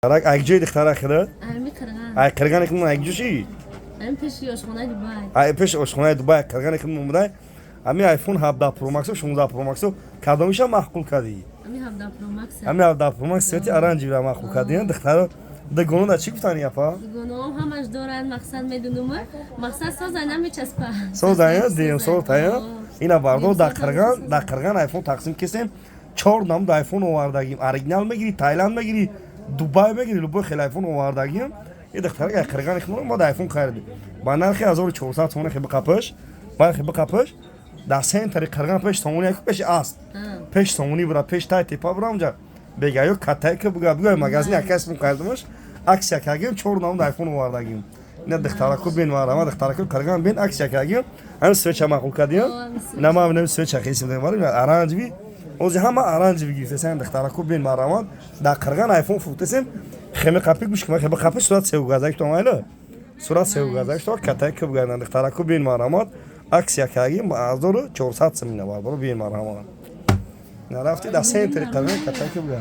Tarak ayıcıydı tarak da. Army kırgan. Ay kırgan iklim ayıcışı. Army peşi oşkuna Dubai. Ay peş oşkuna Dubai kırgan iklim mumday. Ami iPhone 17 Pro Max 16 Pro Max kadromişa mahkul kadi. Army habda Pro Max. Ami 17 Pro Max seti aranji bir mahkul kadi. Dıktar da gonu da çık tane yapa. Gonom hamaş doran maksat medunum. Maksat sazanam ve çaspa. Sozanya diyen sortaya. Ina bardo da kırgan iPhone taksim kesin. Çor nam da iPhone ovardagim. Original mı giri, Tayland mı giri, Dubai mı giri, bu xel iPhone ovardagim. Dıktar ya kırgan iklim ma da iPhone kaydı. Bana ki 1400 sonra ki kapış. Bana ki kapış. Da sen tari kırgan peş sonunu yakıp peş az. Peş sonunu bura peş tay tipa buramca. Bega yok katay ki bu magazin yakas mı kaydımış. Aks yakagim çor nam da iPhone ovardagim. Ne dıktara ku ben var ama dıktara ku kırgan ben aks yakagim. Hem switch ama ku kadiyor. Nama benim switch yakısı var ya aranj bir. O zaman aranj bir giyse sen dıktara ku ben var ama da kırgan iPhone futesin. Xemi kapık mı xemi kapık surat sev gazak tomaylı. Surat sev gazak to katay ki bu gandan dıktara ku ben var ama aks yakagim azdoru 400 simine var bu ben var ama. Ne rafti da sen tari kırgan katay ki bu.